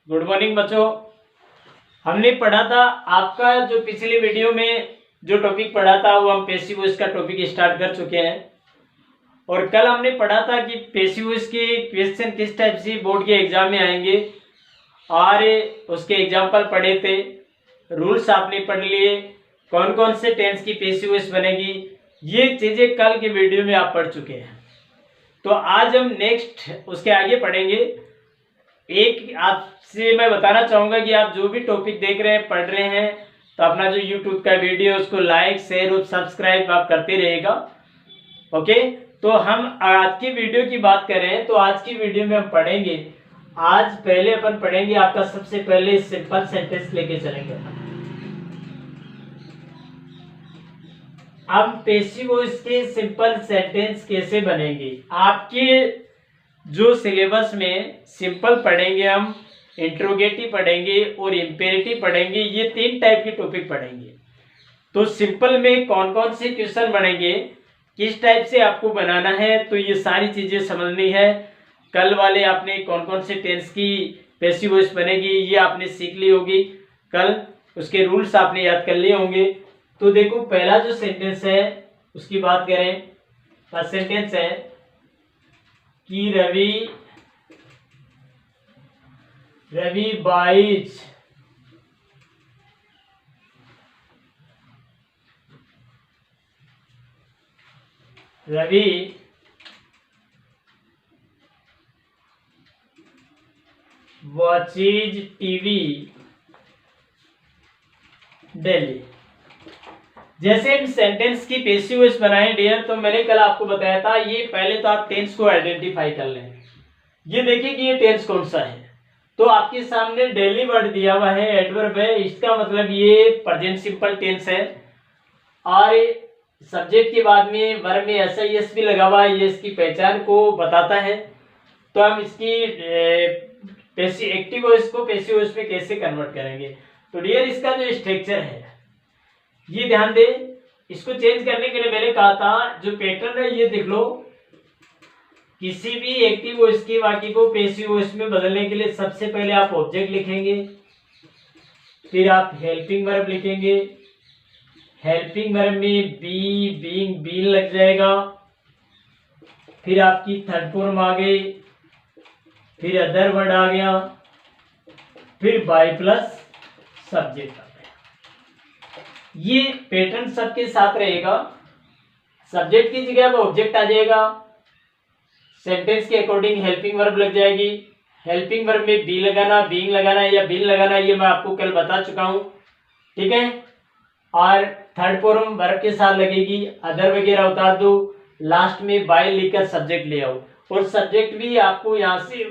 Good morning बच्चों। हमने पढ़ा था आपका जो पिछली वीडियो में जो टॉपिक पढ़ा था वो हम पैसिव वॉइस का टॉपिक स्टार्ट कर चुके हैं। और कल हमने पढ़ा था कि पैसिव वॉइस के क्वेश्चन किस टाइप से बोर्ड के एग्जाम में आएंगे और उसके एग्जाम्पल पढ़े थे, रूल्स आपने पढ़ लिए, कौन कौन से टेंस की पैसिव वॉइस बनेगी, ये चीज़ें कल के वीडियो में आप पढ़ चुके हैं। तो आज हम नेक्स्ट उसके आगे पढ़ेंगे। एक आपसे मैं बताना चाहूँगा कि आप जो भी टॉपिक देख रहे हैं, पढ़ रहे हैं, तो अपना जो यूट्यूब का वीडियो है उसको लाइक शेयर और सब्सक्राइब आप करते रहेगा। ओके, तो हम आज की वीडियो की बात करें तो आज की वीडियो में हम पढ़ेंगे, आज पहले अपन पढ़ेंगे आपका सबसे पहले सिंपल सेंटेंस लेके चलेंगे। अब पैसिव वॉइस के सिंपल सेंटेंस कैसे बनेंगे, आपके जो सिलेबस में सिंपल पढ़ेंगे, हम इंट्रोगेटिव पढ़ेंगे और इंपेरेटिव पढ़ेंगे, ये 3 टाइप के टॉपिक पढ़ेंगे। तो सिंपल में कौन कौन से क्वेश्चन बनेंगे, किस टाइप से आपको बनाना है, तो ये सारी चीजें समझनी है। कल वाले आपने कौन कौन से टेंस की पैसिव वॉइस बनेगी ये आपने सीख ली होगी, कल उसके रूल्स आपने याद कर लिए होंगे। तो देखो पहला जो सेंटेंस है उसकी बात करें, फर्स्ट सेंटेंस है कि Ravi buys watches TV daily. जैसे हम सेंटेंस की पैसिव वॉइस बनाए डियर, तो मैंने कल आपको बताया था, ये पहले तो आप टेंस को आइडेंटिफाई कर लें। ये देखिए कि ये टेंस कौन सा है, तो आपके सामने डेली वर्ड दिया हुआ है, एडवर्ब है, इसका मतलब ये प्रेजेंट सिंपल टेंस है। और सब्जेक्ट के बाद में वर्ब में ऐसा यस भी लगा हुआ है, ये इसकी पहचान को बताता है। तो हम इसकी एक्टिव वॉइस को पैसिव वॉइस में कैसे कन्वर्ट करेंगे, तो डियर इसका जो स्ट्रक्चर है ये ध्यान दे। इसको चेंज करने के लिए मैंने कहा था जो पैटर्न है ये देख लो, किसी भी एक्टिव वॉइस के वाक्य को पैसिव वॉइस में बदलने के लिए सबसे पहले आप ऑब्जेक्ट लिखेंगे, फिर आप हेल्पिंग वर्ब लिखेंगे, हेल्पिंग वर्ब में बी बीइंग बीन लग जाएगा, फिर आपकी थर्ड फॉर्म आ गई, फिर अदर वर्ड आ गया, फिर बाय प्लस सब्जेक्ट आ गया। ये पैटर्न सबके साथ रहेगा। सब्जेक्ट की जगह पर ऑब्जेक्ट आ जाएगा, सेंटेंस के अकॉर्डिंग हेल्पिंग वर्ब लग जाएगी, हेल्पिंग वर्ब में बी लगाना, बीइंग लगाना या बीन लगाना ये मैं आपको कल बता चुका हूं, ठीक है। और थर्ड फॉर्म वर्ब के साथ लगेगी, अदर वगैरह उतार दो, लास्ट में बाय लिखकर सब्जेक्ट ले आओ। और सब्जेक्ट भी आपको यहाँ से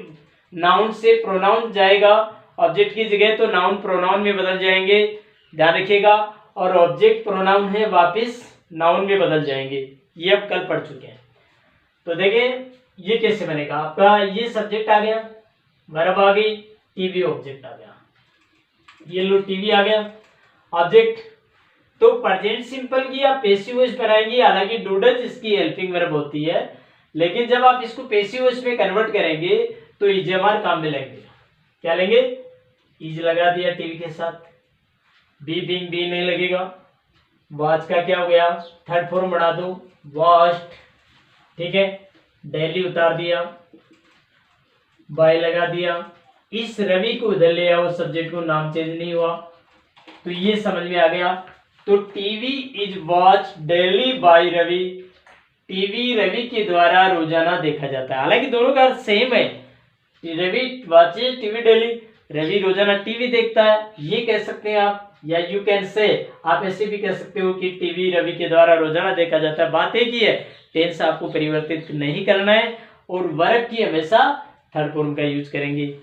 नाउन से प्रोनाउन जाएगा, ऑब्जेक्ट की जगह तो नाउन प्रोनाउन में बदल जाएंगे, ध्यान रखिएगा। और ऑब्जेक्ट प्रोनाउन है वापस नाउन में बदल जाएंगे, ये अब कल पढ़ चुके हैं। तो देखें ये कैसे बनेगा, आपका ये सब्जेक्ट आ गया, वर्ब आ गई, टीवी ऑब्जेक्ट आ गया, ये लो टीवी आ गया ऑब्जेक्ट। तो प्रेजेंट सिंपल की आप पैसिव वॉइस बनाएंगे, हालांकि डूडज इसकी हेल्पिंग वर्ब होती है, लेकिन जब आप इसको पैसिव वॉइस में कन्वर्ट करेंगे तो इजमार काम में लेंगे। क्या लेंगे, इज लगा दिया टीवी के साथ, बी बीइंग बी नहीं लगेगा, वॉच का क्या हो गया, थर्ड फॉर्म बढ़ा दो वॉच्ड, ठीक है, डेली उतार दिया, बाय लगा दिया, इस रवि को उधर ले आओ, सब्जेक्ट को नाम चेंज नहीं हुआ, तो ये समझ में आ गया। तो TV is watch daily by Ravi, TV Ravi के द्वारा रोजाना देखा जाता है। हालांकि दोनों का अर्थ सेम है, Ravi watches TV daily, Ravi रोजाना टीवी देखता है, ये कह सकते हैं आप, या यू कैन से आप ऐसे भी कह सकते हो कि टीवी रवि के द्वारा रोजाना देखा जाता है। बात एक ही है, टेंस आपको परिवर्तित नहीं करना है और वर्ब की हमेशा थर्ड फॉर्म का यूज करेंगे।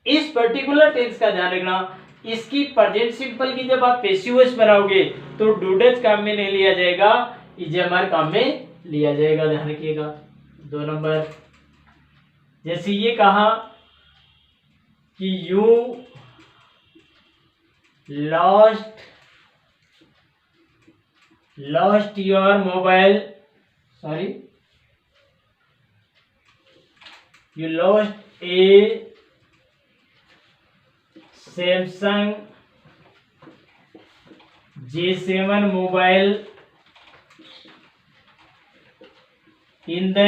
इस पर्टिकुलर टेंस का ध्यान रखना, इसकी प्रेजेंट सिंपल की जब आप पैसिव वॉइस बनाओगे तो डूडज काम में नहीं लिया जाएगा, इजमार काम में लिया जाएगा, ध्यान रखिएगा। 2 नंबर, जैसे ये कहा कि you lost your mobile, sorry, you lost a Samsung J7 mobile in the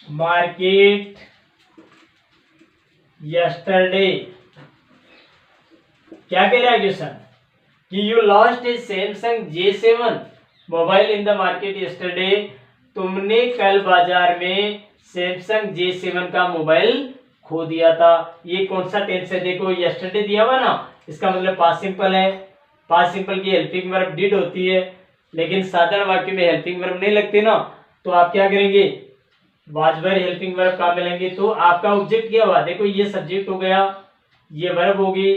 market yesterday. क्या कह रहा है क्वेश्चन कि you lost A Samsung J7 mobile in the market yesterday. तुमने कल बाजार में सैमसंग J7 का मोबाइल खो दिया था। ये कौन सा टेंस है? देखो यस्टरडे दिया हुआ ना, इसका मतलब पास्ट सिंपल है। पास्ट सिंपल की हेल्पिंग वर्ब डिड होती है, लेकिन साधारण वाक्य में हेल्पिंग वर्ब नहीं लगती ना, तो आप क्या करेंगे? वाज वेयर हेल्पिंग वर्ब कहाँ मिलेंगे? तो आपका ऑब्जेक्ट क्या हुआ? देखो ये सब्जेक्ट हो गया, ये वर्ब होगी,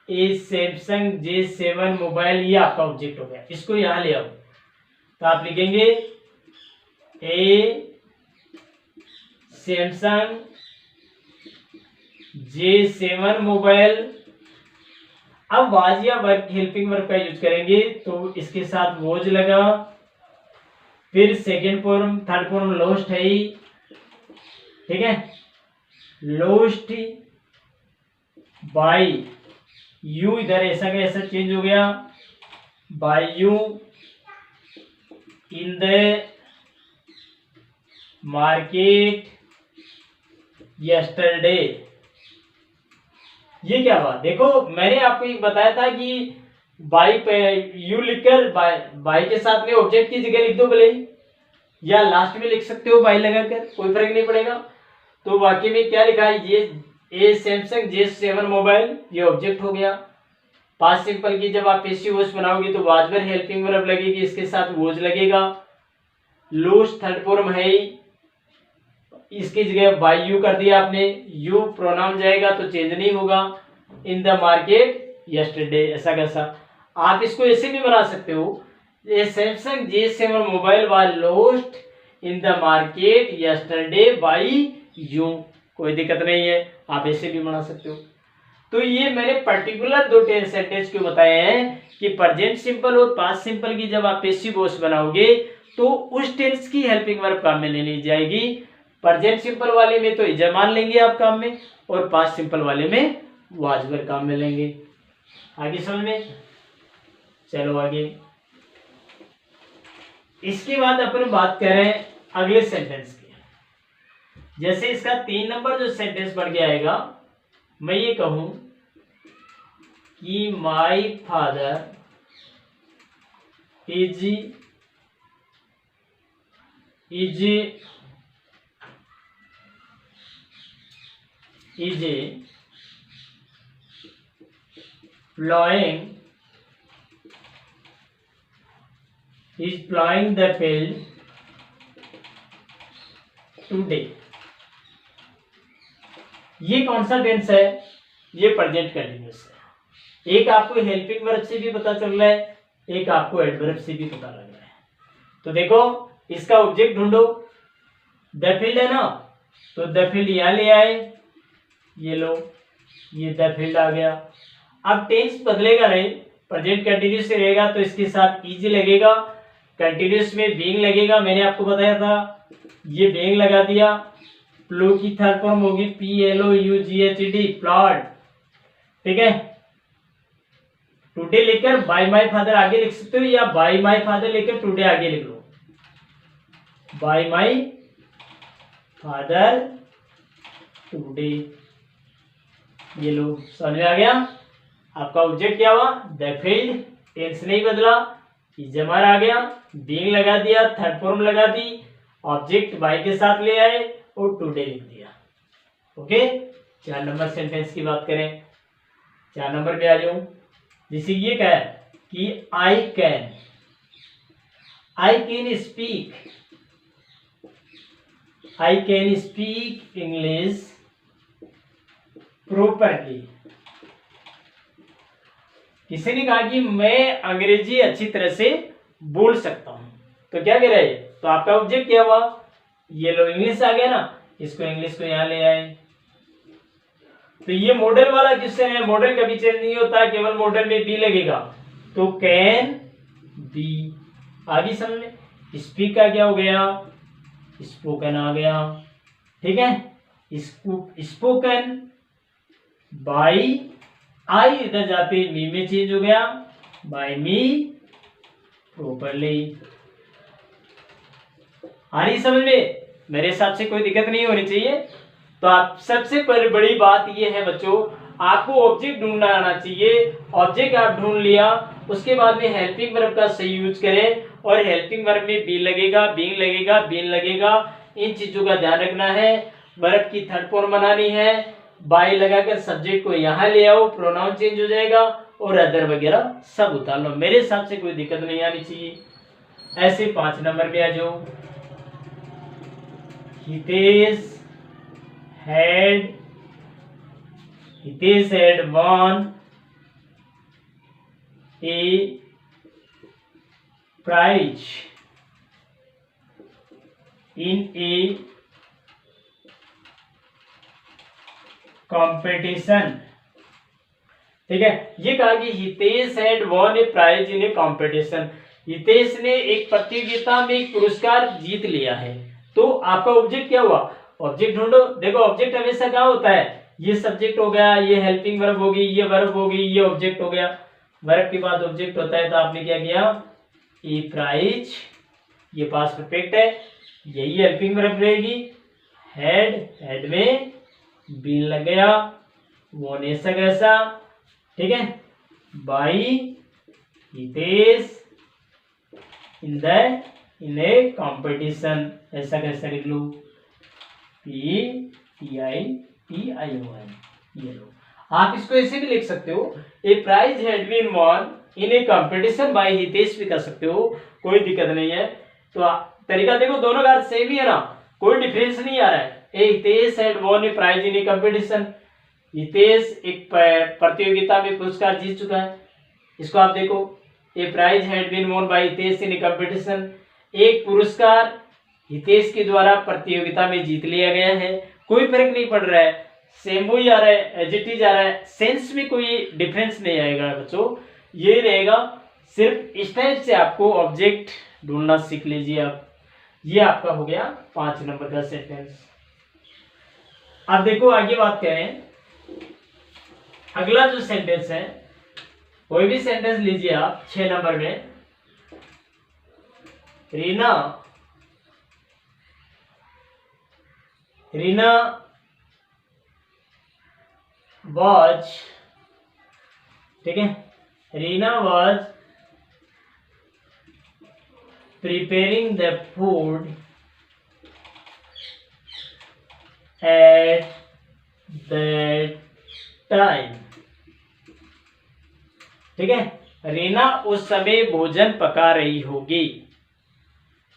ए सैमसंग J7 मोबाइल, ये आपका ऑब्जेक्ट हो गया। इसको यहां ले आओ, तो आप लिखेंगे ए सैमसंग J7 मोबाइल। अब वाज या वर्ब हेल्पिंग वर्ब का यूज करेंगे, तो इसके साथ वोज लगा, फिर second form, third form lost है ही, ठीक है, लोस्ट बाय यू, इधर ऐसा का ऐसा चेंज हो गया, by you in the market yesterday. ये क्या हुआ? देखो मैंने आपको एक बताया था कि बाई पे यू लिखकर बाई के साथ में ऑब्जेक्ट की जगह लिख दो भले, या लास्ट में लिख सकते हो बाई लगाकर, कोई फर्क नहीं पड़ेगा। तो वाक्य में क्या लिखा है? ये ए सैमसंग J7 मोबाइल, ये ऑब्जेक्ट हो गया। पास्ट सिंपल की जब आप पैसिव वॉइस बनाओगे तो वाज वेयर हेल्पिंग वर्ब लगेगी, इसके साथ वॉज लगेगा। लोस्ट थर्ड फॉर्म है ही, इसकी जगह बाय यू कर दिया आपने, यू प्रोनाउन जाएगा तो चेंज नहीं होगा। इन द मार्केट यस्टरडे, ऐसा कैसा। आप इसको ऐसे भी बना सकते हो, ये Samsung J7 mobile was lost in the market yesterday by you, कोई दिक्कत नहीं है, आप ऐसे भी बना सकते हो। तो ये मैंने पर्टिकुलर दो सेंटेंस क्यों बताए हैं कि प्रेजेंट सिंपल और पास्ट सिंपल की जब आप पैसिव वॉइस बनाओगे तो उस टेंस की हेल्पिंग वर्ब काम में लेनी जाएगी। प्रेजेंट सिंपल वाले में तो इजा मान लेंगे आप काम में, और पास्ट सिंपल वाले में वाज वेयर काम में लेंगे। आगे समझ में? चलो आगे। इसके बाद अपन बात करें अगले सेंटेंस की। जैसे इसका 3 नंबर जो सेंटेंस बढ़ के आएगा, मैं ये कहूं कि my father is plowing the field today। ये कौन सा टेंस है? ये प्रेजेंट कंटिन्यूअस है। एक आपको हेल्पिंग वर्ब से भी पता चल रहा है, एक आपको एडवर्ब से भी पता लग रहा है। तो देखो इसका ऑब्जेक्ट ढूंढो, द फील्ड है ना, तो द फील्ड यहां ले आए, ये लो, ये द फील्ड आ गया। अब टेंस बदलेगा नहीं, प्रेजेंट कंटिन्यूअस से रहेगा, तो इसके साथ इजी लगेगा, कंटिन्यूअस में बीइंग लगेगा, मैंने आपको बताया था, ये बीइंग लगा दिया। प्लो की थर्ड फॉर्म होगी PLOUGHD, प्लॉट, ठीक है। टुडे लेकर बाय माय फादर आगे लिख सकते हो, या बाय माय फादर लेकर टुडे आगे लिख लो, बाय माय फादर टुडे, ये लो, समझ में आ गया। आपका ऑब्जेक्ट क्या हुआ? द फील्ड, टेंस नहीं बदला, जमर आ गया, बीइंग लगा दिया, थर्ड फॉर्म लगा दी, ऑब्जेक्ट बाय के साथ ले आए और टुडे लिख दिया। ओके, 4 नंबर सेंटेंस की बात करें, 4 नंबर पे आ जाऊं। जैसे ये कहा कि I can speak English properly. किसी ने कहा कि मैं अंग्रेजी अच्छी तरह से बोल सकता हूं, तो क्या कह रहे हैं? तो आपका ऑब्जेक्ट क्या हुआ? ये लो, इंग्लिश आ गया ना, इसको इंग्लिश को यहां ले आए। तो ये मॉडल वाला क्वेश्चन है, मॉडल कभी चेंज नहीं होता, केवल मॉडल में बी लगेगा, तो कैन बी। आगे समझ में? स्पीक का क्या हो गया? स्पोकन आ गया, ठीक है। स्पोकन बाई, आई इधर जाते मी में चेंज हो गया, बाय मी प्रॉपरली। आ रही समझ में? मेरे हिसाब से कोई दिक्कत नहीं होनी चाहिए। तो आप सबसे बड़ी बात ये है बच्चों, आपको ऑब्जेक्ट ढूंढना आना चाहिए। ऑब्जेक्ट आप ढूंढ लिया, उसके बाद में हेल्पिंग वर्ब का सही यूज करें, और हेल्पिंग वर्ब में बी लगेगा, बीइंग लगेगा, बीन लगेगा। इन चीजों का ध्यान रखना है। वर्ब की थर्ड फॉर्म बनानी है, बाय लगाकर सब्जेक्ट को यहाँ ले आओ, प्रोनाउन चेंज हो जाएगा, और अदर वगैरह सब उतार लो। मेरे हिसाब से कोई दिक्कत नहीं आनी चाहिए। ऐसे 5 नंबर में आ जाओ। Hitesh had won a prize in a competition। ठीक है, ये कहा कि Hitesh had won a prize in a competition। Hitesh ने एक प्रतियोगिता में एक पुरस्कार जीत लिया है। तो आपका ऑब्जेक्ट क्या हुआ? ऑब्जेक्ट ढूंढो। देखो ऑब्जेक्ट हमेशा क्या होता है, ये सब्जेक्ट हो गया, ये हेल्पिंग वर्ब होगी, ये वर्ब होगी, ये ऑब्जेक्ट हो गया। वर्ब के बाद ऑब्जेक्ट होता है, तो आपने क्या किया, ए प्राइज, ये पास्ट परफेक्ट है, यही हेल्पिंग वर्ब रहेगी। हेड में बीन लग गया, वोन ऐसा कैसा, ठीक है, by Hitesh in a competition, ऐसा कैसा लिख लो, PITION, ये लो। आप इसको ऐसे भी लिख सकते हो, a prize had been won in a competition by Hitesh भी कर सकते हो, कोई दिक्कत नहीं है। तो तरीका देखो, दोनों का सेम ही है ना, कोई डिफरेंस नहीं आ रहा है। A Hitesh had won a prize in a competition, Hitesh एक प्रतियोगिता में पुरस्कार जीत चुका है। इसको आप देखो, a prize had been won by Hitesh in a competition, एक पुरस्कार हितेश के द्वारा प्रतियोगिता में जीत लिया गया है। कोई फर्क नहीं पड़ रहा है, सेम वही आ रहा है, एडजेक्टिव आ रहा है, सेंस में कोई डिफरेंस नहीं आएगा बच्चों, ये रहेगा। सिर्फ इस टाइप से आपको ऑब्जेक्ट ढूंढना सीख लीजिए आप। ये आपका हो गया 5 नंबर का सेंटेंस। अब देखो आगे बात करें, अगला जो सेंटेंस है, कोई भी सेंटेंस लीजिए आप 6 नंबर में। रीना was, ठीक है, Reena was preparing the food at that time, ठीक है, रीना उस समय भोजन पका रही होगी।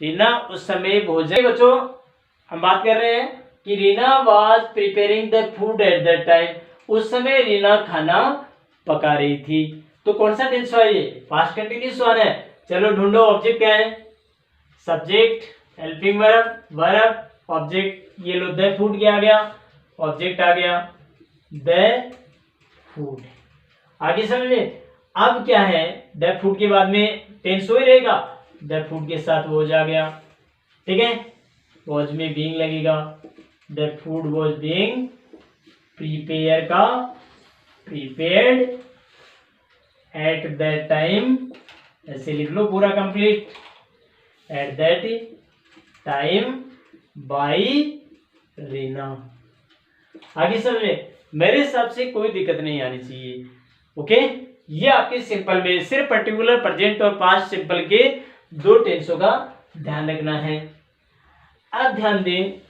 रीना उस समय भोजन, बच्चों हम बात कर रहे हैं कि Reena was preparing the food at that time, उस समय रीना खाना पका रही थी। तो कौन सा टेंस हुआ, ये पास्ट कंटिन्यूअस हुआ है। चलो ढूंढो, ऑब्जेक्ट क्या है, subject, helping verb, verb, object. ये लो द फूड क्या आ गया, ऑब्जेक्ट आ गया द फूड। आगे समझे। अब क्या है, द फूड के बाद में टेंस हो ही रहेगा, द फूड के साथ वॉज आ गया, ठीक है, वॉज में बीइंग लगेगा, the food was being prepare का प्रिपेयर्ड एट दैट टाइम, ऐसे लिख लो पूरा complete, at that time by Reena. आगे समझे। मेरे हिसाब से कोई दिक्कत नहीं आनी चाहिए। ओके, ये आपके सिंपल में सिर्फ पर्टिकुलर प्रेजेंट और पास्ट सिंपल के 2 टेंसों का ध्यान रखना है। अब ध्यान दें,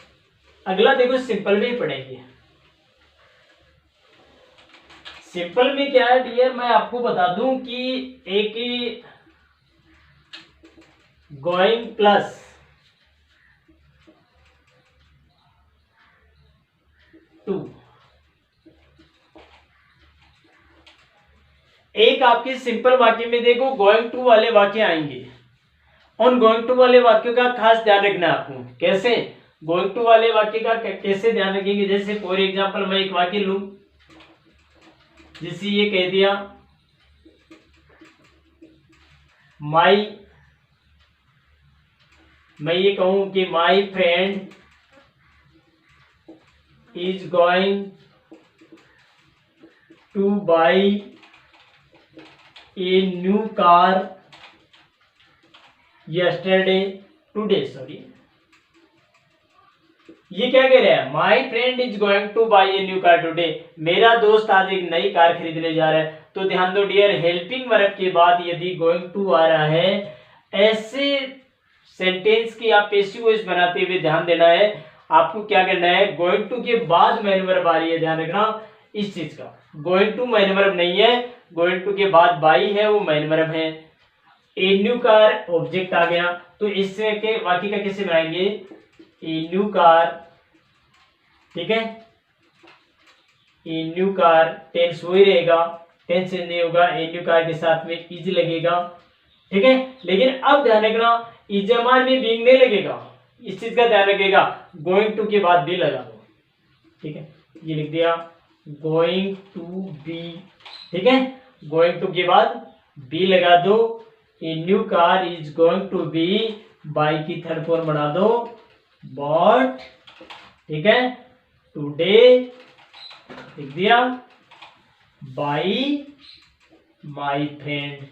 अगला देखो सिंपल में ही पढ़ेंगे। सिंपल में क्या है डियर, मैं आपको बता दूं कि एक गोइंग प्लस टू, एक आपके सिंपल वाक्य में देखो गोइंग टू वाले वाक्य आएंगे। उन गोइंग टू वाले वाक्यों का खास ध्यान रखना है आपको। कैसे गोइंग टू वाले वाक्य का कैसे ध्यान रखेंगे, जैसे फॉर एग्जांपल मैं एक वाक्य लूं, जैसे ये कह दिया मैं ये कहूं कि my friend is going two by A new car yesterday today, sorry ये क्या कह रहा है, my friend is going two by A new car today, मेरा दोस्त आज एक नई कार खरीदने जा रहा है। तो ध्यान दो डियर, हेल्पिंग वर्ब के बाद यदि गोइंग टू आ रहा है, ऐसे सेंटेंस की आप पैसिव वॉइस बनाते हुए ध्यान देना है, आपको क्या करना है, गोइंग टू के बाद मेन वर्ब आ रही है, ध्यान रखना इस चीज का। गोइंग टू मेन वर्ब नहीं है, गोइंग टू के बाद बाई है वो मेन वर्ब है। ए न्यू कार ऑब्जेक्ट आ गया, तो इससे के वाक्य का कैसे बनाएंगे, ए न्यू कार, ठीक है, ए न्यू कार टेंस वही रहेगा, टेंस चेंज नहीं होगा, ए न्यू कार के साथ में इज लगेगा, ठीक है। लेकिन अब ध्यान रखना इजमार में बीइंग नहीं लगेगा, इस चीज का ध्यान रखिएगा, गोइंग टू के बाद बी लगा दो, ठीक है, ये लिख दिया गोइंग टू बी, ठीक है, गोइंग टू के बाद बी लगा दो, a new car is going to be by की थर्ड फॉर्म बना दो बॉट, ठीक है, टुडे लिख दिया by my friend,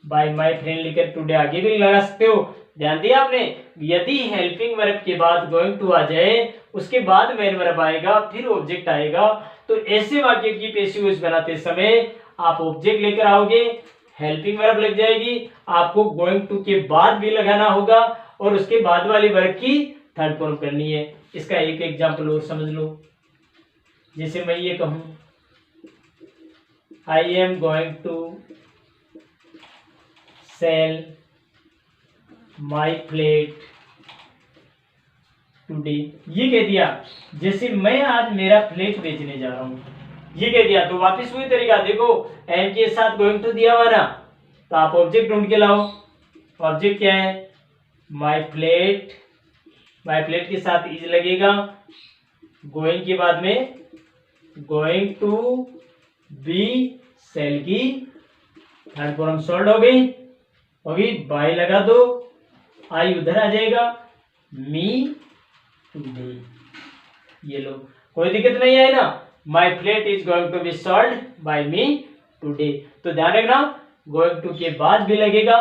by my friend लिखकर टुडे आगे भी लगा सकते हो। ध्यान दिया आपने, यदि हेल्पिंग वर्ब के बाद गोइंग टू आ जाए, उसके बाद मेन वर्ब आएगा, फिर ऑब्जेक्ट आएगा, तो ऐसे वाक्य की पैसिव वॉइस बनाते समय आप ऑब्जेक्ट लेकर आओगे, हेल्पिंग वर्ब लग जाएगी, आपको गोइंग टू के बाद भी लगाना होगा और उसके बाद वाली वर्ब की थर्ड फॉर्म करनी है। इसका एक एग्जांपल और समझ लो, जैसे मैं ये कहूं I am going to sell my plate today, ये कह दिया, जैसे मैं आज मेरा प्लेट बेचने जा रहा हूं, ये कह दिया, तो वापस वही तरीका, देखो एम के साथ गोइंग टू दिया हुआ ना, तो आप ऑब्जेक्ट ढूंढ के लाओ, ऑब्जेक्ट क्या है, माई प्लेट, माई प्लेट के साथ इज लगेगा, गोइंग के बाद में गोइंग टू बी सेल की थर्ड फॉर्म सॉल्व हो गई, बाय लगा दो, आई उधर आ जाएगा, मी टुडे, ये लो, कोई दिक्कत नहीं है ना, my plate is going to be solve by me today. तो ध्यान रखना गोइंग टू के बाद भी लगेगा,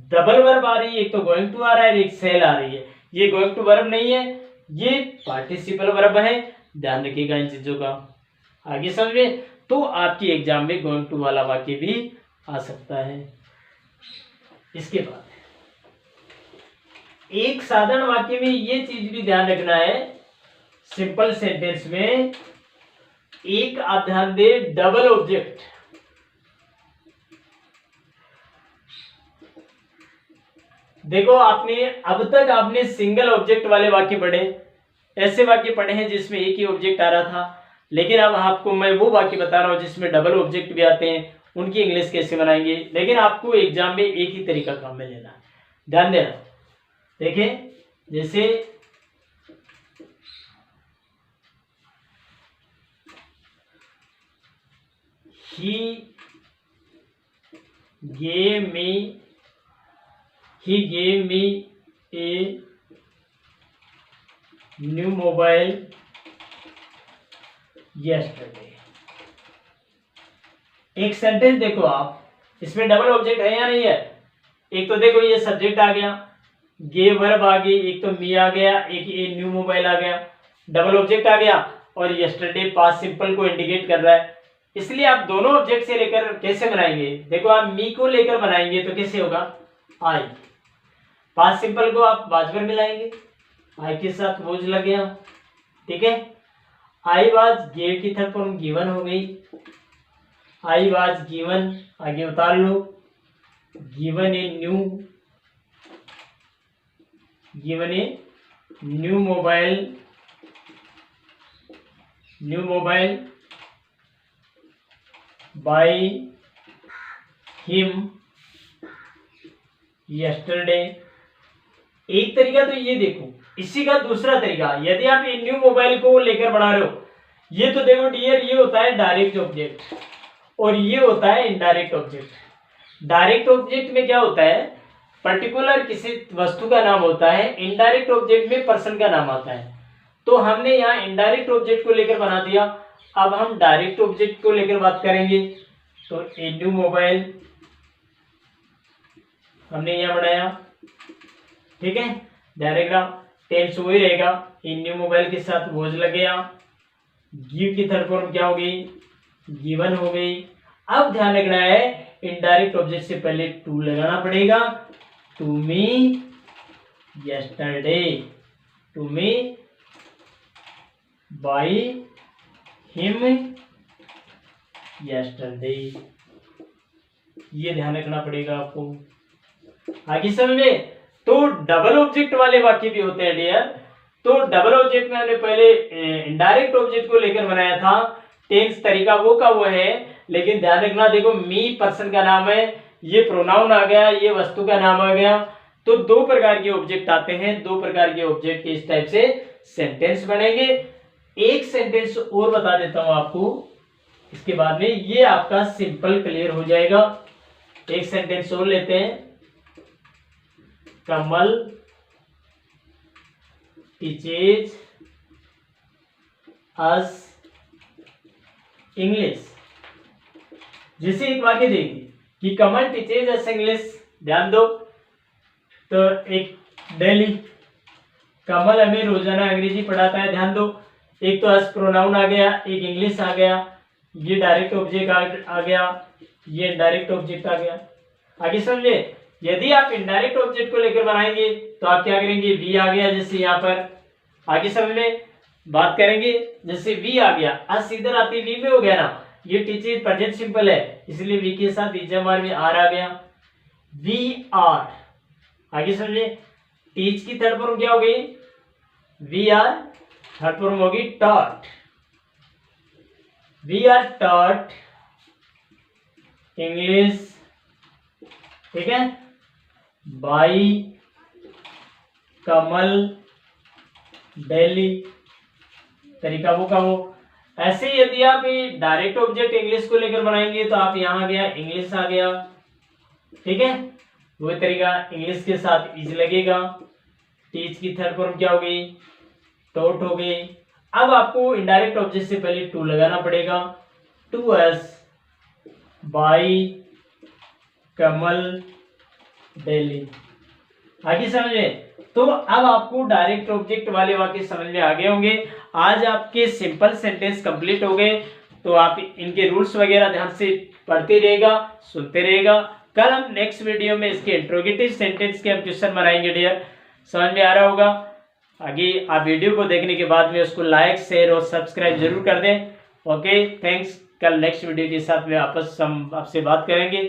डबल वर्ब आ रही है, एक तो गोइंग टू आ रहा है, एक सेल आ रही है, ये गोइंग टू वर्ब नहीं है, ये पार्टिसिपल वर्ब है, ध्यान रखिएगा इन चीजों का, आगे समझे। तो आपकी एग्जाम में गोइंग टू वाला वाक्य भी आ सकता है। इसके बाद एक साधारण वाक्य में ये चीज भी ध्यान रखना है, सिंपल सेंटेंस में एक आप ध्यान दे, डबल ऑब्जेक्ट, देखो आपने अब तक आपने सिंगल ऑब्जेक्ट वाले वाक्य पढ़े, ऐसे वाक्य पढ़े हैं जिसमें एक ही ऑब्जेक्ट आ रहा था, लेकिन अब आपको मैं वो वाक्य बता रहा हूं जिसमें डबल ऑब्जेक्ट भी आते हैं, उनकी इंग्लिश कैसे बनाएंगे, लेकिन आपको एग्जाम में एक ही तरीका काम में लेना है, ध्यान देना। देखिए जैसे he gave me a new mobile yesterday। एक सेंटेंस देखो आप, इसमें डबल ऑब्जेक्ट है या नहीं है, एक तो देखो ये सब्जेक्ट आ गया, गे वर्ब आ गई, एक तो मी आ गया, एक ये न्यू मोबाइल आ गया, डबल ऑब्जेक्ट आ गया, और यस्टरडे पास्ट सिंपल को इंडिकेट कर रहा है, इसलिए आप दोनों ऑब्जेक्ट से लेकर कैसे बनाएंगे, देखो आप मी को लेकर बनाएंगे तो कैसे होगा, आई, पास्ट सिंपल को आप बाजू में मिलाएंगे, आई के साथ वोज लग गया, ठीक है, आई वाज गेव की थर्ड फॉर्म गिवन हो गई, आई वाज गिवन आगे उतार लो, given a new mobile by him yesterday. एक तरीका तो ये देखो, इसी का दूसरा तरीका, यदि आप ये न्यू मोबाइल को लेकर बना रहे हो, ये तो देखो डियर, ये होता है डायरेक्ट ऑब्जेक्ट और ये होता है इनडायरेक्ट ऑब्जेक्ट। डायरेक्ट ऑब्जेक्ट में क्या होता है, पर्टिकुलर किसी वस्तु का नाम होता है, इनडायरेक्ट ऑब्जेक्ट में पर्सन का नाम आता है। तो हमने यहाँ इनडायरेक्ट ऑब्जेक्ट को लेकर बना दिया। अब हम डायरेक्ट ऑब्जेक्ट को लेकर बात करेंगे। तो ए न्यू मोबाइल हमने यहाँ बनाया, ठीक है। डायरेग्राम टेंस वही रहेगा, ए न्यू मोबाइल के साथ वॉज लग गया। गिव की थर्ड फॉर्म क्या हो गई, गिवन हो गई। अब ध्यान रखना है इनडायरेक्ट ऑब्जेक्ट से पहले टू लगाना पड़ेगा। To me yesterday, to me by him yesterday, ये ध्यान रखना पड़ेगा आपको। आगे समझे। तो डबल ऑब्जेक्ट वाले वाक्य भी होते हैं डियर। तो डबल ऑब्जेक्ट में हमने पहले इनडायरेक्ट ऑब्जेक्ट को लेकर बनाया था, टेंस तरीका वो का वो है, लेकिन ध्यान रखना, देखो मी पर्सन का नाम है, ये प्रोनाउन आ गया, ये वस्तु का नाम आ गया। तो दो प्रकार के ऑब्जेक्ट आते हैं, दो प्रकार के ऑब्जेक्ट के इस टाइप से सेंटेंस बनेंगे। एक सेंटेंस और बता देता हूं आपको, इसके बाद में ये आपका सिंपल क्लियर हो जाएगा। एक सेंटेंस और लेते हैं। कमल टीचेज अस इंग्लिश। जैसे एक वाक्य देखिए कि कमल टीचेज अस इंग्लिश, ध्यान दो। तो एक डेली, कमल हमें रोजाना अंग्रेजी पढ़ाता है, ध्यान दो। एक तो अस प्रोनाउन आ गया, एक इंग्लिश आ गया, ये डायरेक्ट ऑब्जेक्ट आ गया, ये इनडायरेक्ट ऑब्जेक्ट आ गया। आगे समझे। यदि आप इनडायरेक्ट ऑब्जेक्ट को लेकर बनाएंगे तो आप क्या करेंगे, वी आ गया जैसे यहाँ पर। आगे समझ में बात करेंगे, जैसे वी आ गया, अस इधर आती वी में हो गया ना, ये टीचर प्रेजेंट सिंपल है, इसलिए वी के साथ इजमार में आर आ गया, वी आर। आगे समझे। टीच की थर्ड फॉर्म क्या हो गई, वी आर, थर्ड फॉर्म होगी taught, we are taught English, ठीक है, बाई कमल डेली, तरीका वो का वो। ऐसे यदि आप डायरेक्ट ऑब्जेक्ट इंग्लिश को लेकर बनाएंगे तो आप यहां आ गया, इंग्लिश आ गया, ठीक है, वो तरीका इंग्लिश के साथ इज लगेगा। टीच की थर्ड फॉर्म क्या हो गई, टॉट हो गई। अब आपको इनडायरेक्ट ऑब्जेक्ट से पहले टू लगाना पड़ेगा। To us by Kamal daily. आगे समझे। तो अब आपको डायरेक्ट ऑब्जेक्ट वाले वाक्य समझ में आ गए होंगे। आज आपके सिंपल सेंटेंस कंप्लीट हो गए। तो आप इनके रूल्स वगैरह ध्यान से पढ़ते रहेगा, सुनते रहेगा। कल हम नेक्स्ट वीडियो में इसके इंट्रोगेटिव सेंटेंस के हम क्वेश्चन बनाएंगे डियर। समझ में आ रहा होगा। आगे आप वीडियो को देखने के बाद में उसको लाइक, शेयर और सब्सक्राइब जरूर कर दें। Okay, thanks. कल नेक्स्ट वीडियो के साथ में आपस हम आपसे बात करेंगे।